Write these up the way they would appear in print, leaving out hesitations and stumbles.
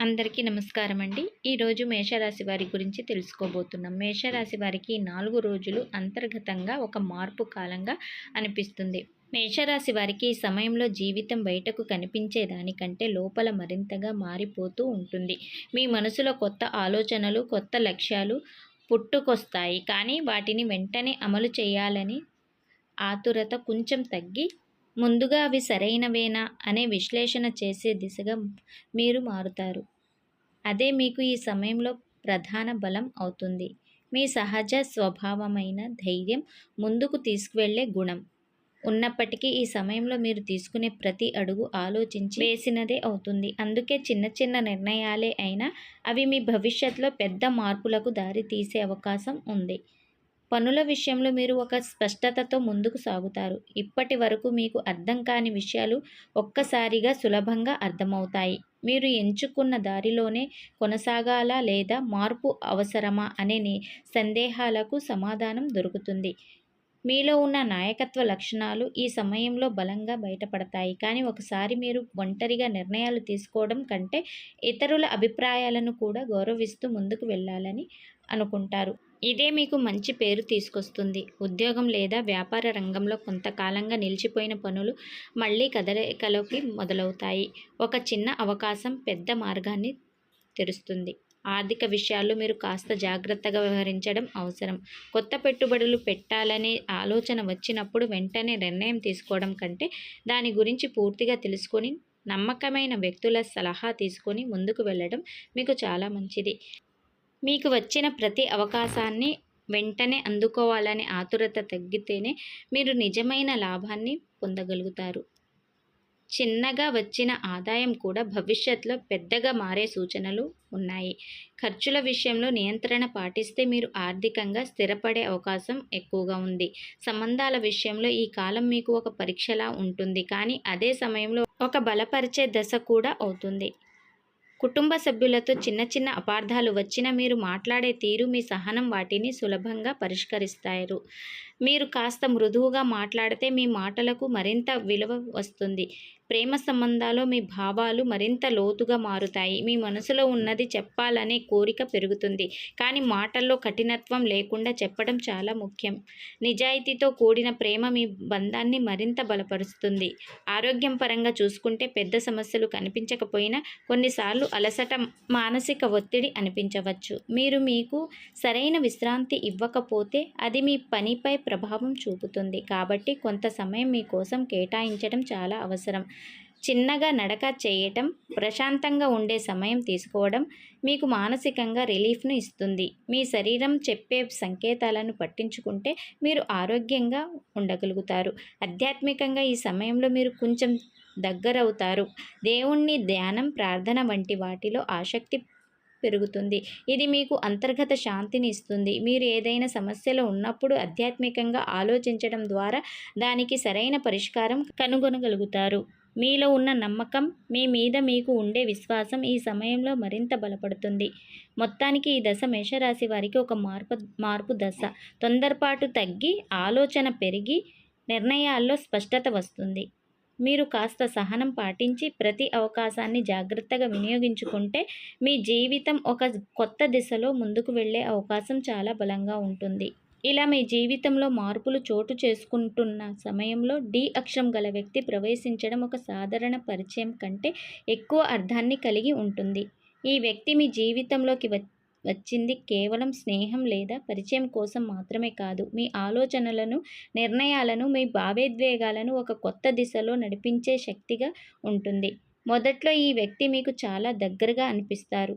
అందరికీ నమస్కారం అండి. ఈరోజు మేషరాశి వారి గురించి తెలుసుకోబోతున్నాం. మేషరాశి వారికి 4 రోజులు అంతర్గతంగా ఒక మార్పు కాలంగా అనిపిస్తుంది. మేషరాశి వారికి ఈ సమయంలో జీవితం బయటకు కనిపించే దానికంటే లోపల మరింతగా మారిపోతూ ఉంటుంది. మీ మనసులో కొత్త ఆలోచనలు, కొత్త లక్ష్యాలు పుట్టుకొస్తాయి. కానీ వాటిని వెంటనే అమలు చేయాలని ఆతురత కొంచెం తగ్గి, ముందుగా అవి సరైనవేనా అనే విశ్లేషణ చేసే దిశగా మీరు మారుతారు. అదే మీకు ఈ సమయంలో ప్రధాన బలం అవుతుంది. మీ సహజ స్వభావమైన ధైర్యం, ముందుకు తీసుకువెళ్ళే గుణం ఉన్నప్పటికీ ఈ సమయంలో మీరు తీసుకునే ప్రతి అడుగు ఆలోచించి వేసినదే అవుతుంది. అందుకే చిన్న చిన్న నిర్ణయాలే అయినా అవి మీ భవిష్యత్తులో పెద్ద మార్పులకు దారి తీసే అవకాశం ఉంది. పనుల విషయంలో మీరు ఒక స్పష్టతతో ముందుకు సాగుతారు. ఇప్పటి వరకు మీకు అర్థం కాని విషయాలు ఒక్కసారిగా సులభంగా అర్థమవుతాయి. మీరు ఎంచుకున్న దారిలోనే కొనసాగాలా లేదా మార్పు అవసరమా అనే సందేహాలకు సమాధానం దొరుకుతుంది. మీలో ఉన్న నాయకత్వ లక్షణాలు ఈ సమయంలో బలంగా బయటపడతాయి. కానీ ఒకసారి మీరు ఒంటరిగా నిర్ణయాలు తీసుకోవడం కంటే ఇతరుల అభిప్రాయాలను కూడా గౌరవిస్తూ ముందుకు వెళ్ళాలని అనుకుంటారు. ఇదే మీకు మంచి పేరు తీసుకొస్తుంది. ఉద్యోగం లేదా వ్యాపార రంగంలో కొంతకాలంగా నిలిచిపోయిన పనులు మళ్ళీ కదలికలోకి మొదలవుతాయి. ఒక చిన్న అవకాశం పెద్ద మార్గాన్ని తెరుస్తుంది. ఆర్థిక విషయాల్లో మీరు కాస్త జాగ్రత్తగా వ్యవహరించడం అవసరం. కొత్త పెట్టుబడులు పెట్టాలనే ఆలోచన వచ్చినప్పుడు వెంటనే నిర్ణయం తీసుకోవడం కంటే దాని గురించి పూర్తిగా తెలుసుకొని నమ్మకమైన వ్యక్తుల సలహా తీసుకొని ముందుకు వెళ్ళడం మీకు చాలా మంచిది. మీకు వచ్చిన ప్రతి అవకాశాన్ని వెంటనే అందుకోవాలనే ఆతురత తగ్గితేనే మీరు నిజమైన లాభాన్ని పొందగలుగుతారు. చిన్నగా వచ్చిన ఆదాయం కూడా భవిష్యత్తులో పెద్దగా మారే సూచనలు ఉన్నాయి. ఖర్చుల విషయంలో నియంత్రణ పాటిస్తే మీరు ఆర్థికంగా స్థిరపడే అవకాశం ఎక్కువగా ఉంది. సంబంధాల విషయంలో ఈ కాలం మీకు ఒక పరీక్షలా ఉంటుంది. కానీ అదే సమయంలో ఒక బలపరిచే దశ కూడా అవుతుంది. కుటుంబ సభ్యులతో చిన్న చిన్న అపార్థాలు వచ్చినా మీరు మాట్లాడే తీరు, మీ సహనం వాటిని సులభంగా పరిష్కరిస్తారు. మీరు కాస్త మృదువుగా మాట్లాడితే మీ మాటలకు మరింత విలువ వస్తుంది. ప్రేమ సంబంధాల్లో మీ భావాలు మరింత లోతుగా మారుతాయి. మీ మనసులో ఉన్నది చెప్పాలనే కోరిక పెరుగుతుంది. కానీ మాటల్లో కఠినత్వం లేకుండా చెప్పడం చాలా ముఖ్యం. నిజాయితీతో కూడిన ప్రేమ మీ బంధాన్ని మరింత బలపరుస్తుంది. ఆరోగ్యం పరంగా చూసుకుంటే పెద్ద సమస్యలు కనిపించకపోయినా కొన్నిసార్లు అలసట, మానసిక ఒత్తిడి అనిపించవచ్చు. మీరు మీకు సరైన విశ్రాంతి ఇవ్వకపోతే అది మీ పనిపై ప్రభావం చూపుతుంది. కాబట్టి కొంత సమయం మీకోసం కేటాయించడం చాలా అవసరం. చిన్నగా నడక చేయటం, ప్రశాంతంగా ఉండే సమయం తీసుకోవడం మీకు మానసికంగా రిలీఫ్ను ఇస్తుంది. మీ శరీరం చెప్పే సంకేతాలను పట్టించుకుంటే మీరు ఆరోగ్యంగా ఉండగలుగుతారు. ఆధ్యాత్మికంగా ఈ సమయంలో మీరు కొంచెం దగ్గరవుతారు. దేవుణ్ణి ధ్యానం, ప్రార్థన వంటి వాటిలో ఆసక్తి పెరుగుతుంది. ఇది మీకు అంతర్గత శాంతిని ఇస్తుంది. మీరు ఏదైనా సమస్యలో ఉన్నప్పుడు ఆధ్యాత్మికంగా ఆలోచించడం ద్వారా దానికి సరైన పరిష్కారం కనుగొనగలుగుతారు. మీలో ఉన్న నమ్మకం, మీ మీద మీకు ఉండే విశ్వాసం ఈ సమయంలో మరింత బలపడుతుంది. మొత్తానికి ఈ దశ మేషరాశి వారికి ఒక మార్పు దశ. తొందరపాటు తగ్గి, ఆలోచన పెరిగి, నిర్ణయాల్లో స్పష్టత వస్తుంది. మీరు కాస్త సహనం పాటించి ప్రతి అవకాశాన్ని జాగ్రత్తగా వినియోగించుకుంటే మీ జీవితం ఒక కొత్త దిశలో ముందుకు వెళ్ళే అవకాశం చాలా బలంగా ఉంటుంది. ఇలా మీ జీవితంలో మార్పులు చోటు చేసుకుంటున్న సమయంలో డి అక్షరం గల వ్యక్తి ప్రవేశించడం ఒక సాధారణ పరిచయం కంటే ఎక్కువ అర్థాన్ని కలిగి ఉంటుంది. ఈ వ్యక్తి మీ జీవితంలోకి వచ్చింది కేవలం స్నేహం లేదా పరిచయం కోసం మాత్రమే కాదు. మీ ఆలోచనలను, నిర్ణయాలను, మీ భావోద్వేగాలను ఒక కొత్త దిశలో నడిపించే శక్తిగా ఉంటుంది. మొదట్లో ఈ వ్యక్తి మీకు చాలా దగ్గరగా అనిపిస్తారు.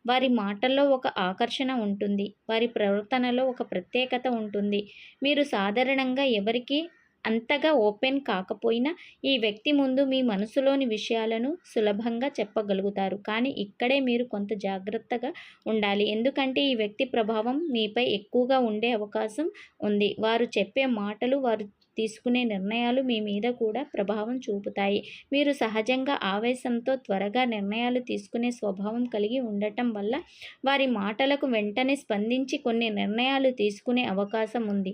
వారి మాటల్లో ఒక ఆకర్షణ ఉంటుంది. వారి ప్రవర్తనలో ఒక ప్రత్యేకత ఉంటుంది. మీరు సాధారణంగా ఎవరికి అంతగా ఓపెన్ కాకపోయినా ఈ వ్యక్తి ముందు మీ మనసులోని విషయాలను సులభంగా చెప్పగలుగుతారు. కానీ ఇక్కడే మీరు కొంత జాగ్రత్తగా ఉండాలి. ఎందుకంటే ఈ వ్యక్తి ప్రభావం మీపై ఎక్కువగా ఉండే అవకాశం ఉంది. వారు చెప్పే మాటలు, వారు తీసుకునే నిర్ణయాలు మీ మీద కూడా ప్రభావం చూపుతాయి. మీరు సహజంగా ఆవేశంతో త్వరగా నిర్ణయాలు తీసుకునే స్వభావం కలిగి ఉండటం వల్ల వారి మాటలకు వెంటనే స్పందించి కొన్ని నిర్ణయాలు తీసుకునే అవకాశం ఉంది.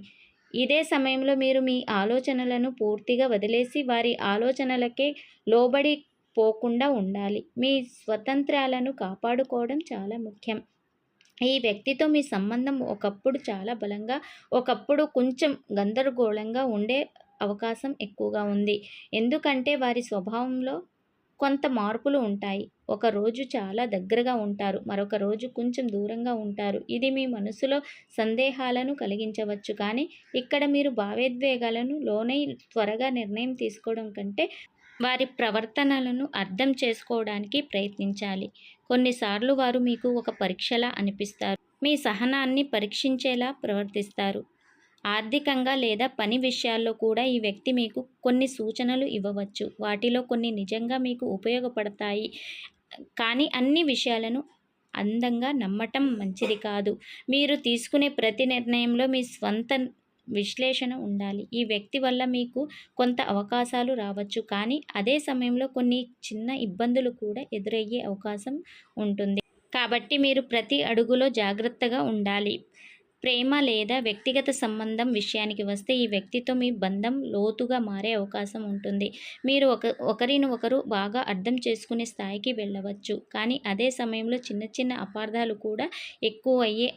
ఇదే సమయంలో మీరు మీ ఆలోచనలను పూర్తిగా వదిలేసి వారి ఆలోచనలకే లోబడి పోకుండా ఉండాలి. మీ స్వతంత్రాలను కాపాడుకోవడం చాలా ముఖ్యం. ఈ వ్యక్తితో మీ సంబంధం ఒకప్పుడు చాలా బలంగా, ఒకప్పుడు కొంచెం గందరగోళంగా ఉండే అవకాశం ఎక్కువగా ఉంది. ఎందుకంటే వారి స్వభావంలో కొంత మార్పులు ఉంటాయి. ఒకరోజు చాలా దగ్గరగా ఉంటారు. మరొక రోజు కొంచెం దూరంగా ఉంటారు. ఇది మీ మనసులో సందేహాలను కలిగించవచ్చు. కానీ ఇక్కడ మీరు భావోద్వేగాలను లోనై త్వరగా నిర్ణయం తీసుకోవడం కంటే వారి ప్రవర్తనలను అర్థం చేసుకోవడానికి ప్రయత్నించాలి. కొన్నిసార్లు వారు మీకు ఒక పరీక్షలా అనిపిస్తారు. మీ సహనాన్ని పరీక్షించేలా ప్రవర్తిస్తారు. ఆర్థికంగా లేదా పని విషయాల్లో కూడా ఈ వ్యక్తి మీకు కొన్ని సూచనలు ఇవ్వవచ్చు. వాటిలో కొన్ని నిజంగా మీకు ఉపయోగపడతాయి. కానీ అన్ని విషయాలను అందంగా నమ్మటం మంచిది కాదు. మీరు తీసుకునే ప్రతి నిర్ణయంలో మీ స్వంత విశ్లేషణ ఉండాలి. ఈ వ్యక్తి వల్ల మీకు కొంత అవకాశాలు రావచ్చు. కానీ అదే సమయంలో కొన్ని చిన్న ఇబ్బందులు కూడా ఎదురయ్యే అవకాశం ఉంటుంది. కాబట్టి మీరు ప్రతి అడుగులో జాగ్రత్తగా ఉండాలి. ప్రేమ లేదా వ్యక్తిగత సంబంధం విషయానికి వస్తే ఈ వ్యక్తితో మీ బంధం లోతుగా మారే అవకాశం ఉంటుంది. మీరు ఒకరిని ఒకరు బాగా అర్థం చేసుకునే స్థాయికి వెళ్ళవచ్చు. కానీ అదే సమయంలో చిన్న చిన్న అపార్థాలు కూడా ఎక్కువయ్యే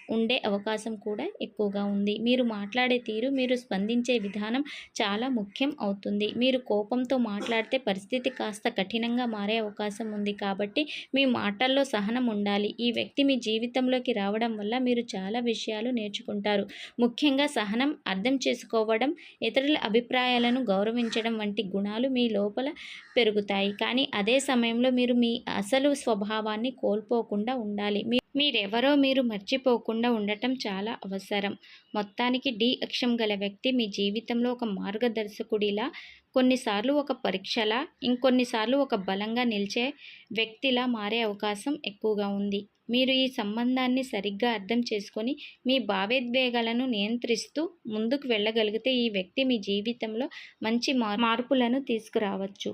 ఉండే అవకాశం కూడా ఎక్కువగా ఉంది. మీరు మాట్లాడే తీరు, మీరు స్పందించే విధానం చాలా ముఖ్యం అవుతుంది. మీరు కోపంతో మాట్లాడితే పరిస్థితి కాస్త కఠినంగా మారే అవకాశం ఉంది. కాబట్టి మీ మాటల్లో సహనం ఉండాలి. ఈ వ్యక్తి మీ జీవితంలోకి రావడం వల్ల మీరు చాలా విషయాలు నేర్చుకుంటారు. ముఖ్యంగా సహనం, అర్థం చేసుకోవడం, ఇతరుల అభిప్రాయాలను గౌరవించడం వంటి గుణాలు మీ లోపల పెరుగుతాయి. కానీ అదే సమయంలో మీరు మీ అసలు స్వభావాన్ని కోల్పోకుండా ఉండాలి. మీరెవరో మీరు మర్చిపోకుండా ఉండటం చాలా అవసరం. మొత్తానికి డి అక్షం గల వ్యక్తి మీ జీవితంలో ఒక మార్గదర్శకుడిలా, కొన్నిసార్లు ఒక పరీక్షలా, ఇంకొన్నిసార్లు ఒక బలంగా నిలిచే వ్యక్తిలా మారే అవకాశం ఎక్కువగా ఉంది. మీరు ఈ సంబంధాన్ని సరిగ్గా అర్థం చేసుకొని మీ భావోద్వేగాలను నియంత్రిస్తూ ముందుకు వెళ్ళగలిగితే ఈ వ్యక్తి మీ జీవితంలో మంచి మార్పులను తీసుకురావచ్చు.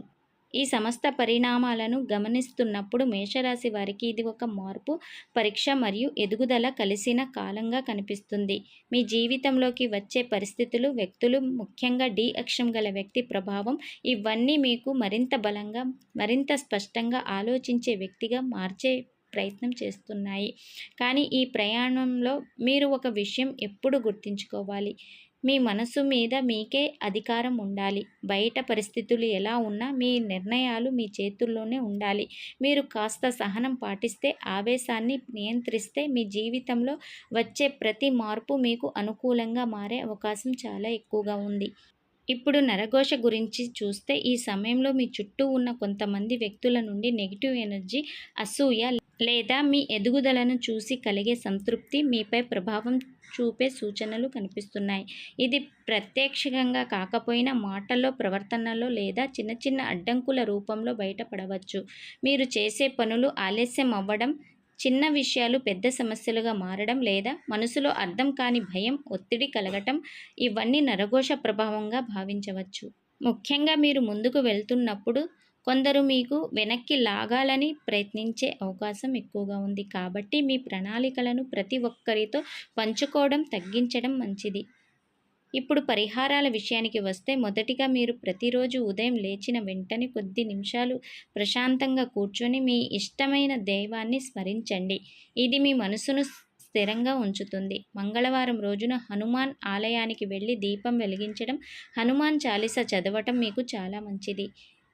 ఈ సమస్త పరిణామాలను గమనిస్తున్నప్పుడు మేషరాశి వారికి ఇది ఒక మార్పు, పరీక్ష మరియు ఎదుగుదల కలిసిన కాలంగా కనిపిస్తుంది. మీ జీవితంలోకి వచ్చే పరిస్థితులు, వ్యక్తులు, ముఖ్యంగా డి అక్షం గల వ్యక్తి ప్రభావం, ఇవన్నీ మీకు మరింత బలంగా, మరింత స్పష్టంగా ఆలోచించే వ్యక్తిగా మార్చే ప్రయత్నం చేస్తున్నాయి. కానీ ఈ ప్రయాణంలో మీరు ఒక విషయం ఎప్పుడు గుర్తుంచుకోవాలి. మీ మనసు మీద మీకే అధికారం ఉండాలి. బయట పరిస్థితులు ఎలా ఉన్నా మీ నిర్ణయాలు మీ చేతుల్లోనే ఉండాలి. మీరు కాస్త సహనం పాటిస్తే, ఆవేశాన్ని నియంత్రిస్తే మీ జీవితంలో వచ్చే ప్రతి మార్పు మీకు అనుకూలంగా మారే అవకాశం చాలా ఎక్కువగా ఉంది. ఇప్పుడు నరఘోష గురించి చూస్తే ఈ సమయంలో మీ చుట్టూ ఉన్న కొంతమంది వ్యక్తుల నుండి నెగిటివ్ ఎనర్జీ, అసూయ లేదా మీ ఎదుగుదలను చూసి కలిగే సంతృప్తి మీపై ప్రభావం చూపే సూచనలు కనిపిస్తున్నాయి. ఇది ప్రత్యక్షంగా కాకపోయినా మాటల్లో, ప్రవర్తనలో లేదా చిన్న చిన్న అడ్డంకుల రూపంలో బయటపడవచ్చు. మీరు చేసే పనులు ఆలస్యం అవ్వడం, చిన్న విషయాలు పెద్ద సమస్యలుగా మారడం లేదా మనసులో అర్థం కాని భయం, ఒత్తిడి కలగటం, ఇవన్నీ నరఘోష ప్రభావంగా భావించవచ్చు. ముఖ్యంగా మీరు ముందుకు వెళ్తున్నప్పుడు కొందరు మీకు వెనక్కి లాగాలని ప్రయత్నించే అవకాశం ఎక్కువగా ఉంది. కాబట్టి మీ ప్రణాళికలను ప్రతి ఒక్కరితో పంచుకోవడం తగ్గించడం మంచిది. ఇప్పుడు పరిహారాల విషయానికి వస్తే మొదటిగా మీరు ప్రతిరోజు ఉదయం లేచిన వెంటనే కొద్ది నిమిషాలు ప్రశాంతంగా కూర్చొని మీ ఇష్టమైన దైవాన్ని స్మరించండి. ఇది మీ మనసును స్థిరంగా ఉంచుతుంది. మంగళవారం రోజున హనుమాన్ ఆలయానికి వెళ్ళి దీపం వెలిగించడం, హనుమాన్ చాలీసా చదవటం మీకు చాలా మంచిది.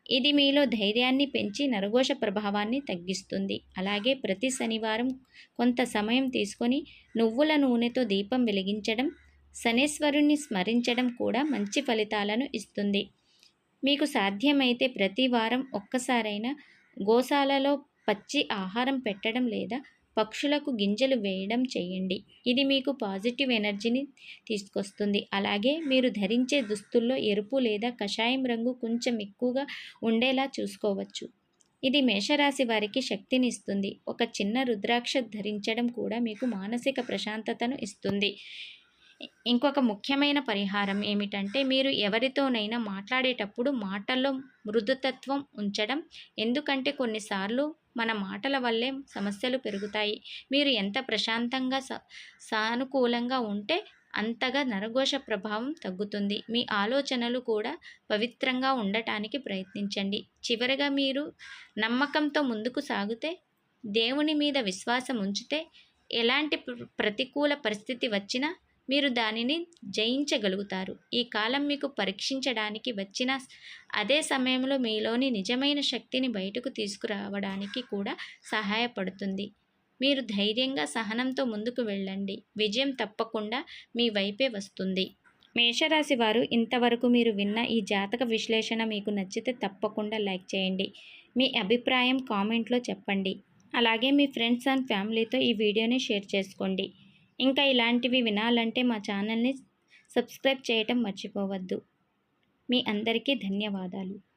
ఇది మీలో ధైర్యాన్ని పెంచి నరఘోష ప్రభావాన్ని తగ్గిస్తుంది. అలాగే ప్రతి శనివారం కొంత సమయం తీసుకొని నువ్వుల నూనెతో దీపం వెలిగించడం, శనేశ్వరుణ్ణి స్మరించడం కూడా మంచి ఫలితాలను ఇస్తుంది. మీకు సాధ్యమైతే ప్రతి వారం ఒక్కసారైనా గోశాలలో పచ్చి ఆహారం పెట్టడం లేదా పక్షులకు గింజలు వేయడం చేయండి. ఇది మీకు పాజిటివ్ ఎనర్జీని తీసుకొస్తుంది. అలాగే మీరు ధరించే దుస్తుల్లో ఎరుపు లేదా కషాయం రంగు కొంచెం ఎక్కువగా ఉండేలా చూసుకోవచ్చు. ఇది మేషరాశి వారికి శక్తిని ఇస్తుంది. ఒక చిన్న రుద్రాక్ష ధరించడం కూడా మీకు మానసిక ప్రశాంతతను ఇస్తుంది. ఇంకొక ముఖ్యమైన పరిహారం ఏమిటంటే మీరు ఎవరితోనైనా మాట్లాడేటప్పుడు మాటల్లో మృదుతత్వం ఉంచడం. ఎందుకంటే కొన్నిసార్లు మన మాటల వల్లే సమస్యలు పెరుగుతాయి. మీరు ఎంత ప్రశాంతంగా సానుకూలంగా ఉంటే అంతగా నరఘోష ప్రభావం తగ్గుతుంది. మీ ఆలోచనలు కూడా పవిత్రంగా ఉండటానికి ప్రయత్నించండి. చివరగా మీరు నమ్మకంతో ముందుకు సాగితే, దేవుని మీద విశ్వాసం ఉంచితే, ఎలాంటి ప్రతికూల పరిస్థితి వచ్చినా మీరు దానిని జయించగలుగుతారు. ఈ కాలం మీకు పరీక్షించడానికి వచ్చిన అదే సమయంలో మీలోని నిజమైన శక్తిని బయటకు తీసుకురావడానికి కూడా సహాయపడుతుంది. మీరు ధైర్యంగా సహనంతో ముందుకు వెళ్ళండి. విజయం తప్పకుండా మీ వైపే వస్తుంది. మేషరాశి వారు, ఇంతవరకు మీరు విన్న ఈ జాతక విశ్లేషణ మీకు నచ్చితే తప్పకుండా లైక్ చేయండి. మీ అభిప్రాయం కామెంట్లో చెప్పండి. అలాగే మీ ఫ్రెండ్స్ అండ్ ఫ్యామిలీతో ఈ వీడియోని షేర్ చేసుకోండి. ఇంకా ఇలాంటివి వినాలంటే మా ఛానల్ని సబ్స్క్రైబ్ చేయటం మర్చిపోవద్దు. మీ అందరికీ ధన్యవాదాలు.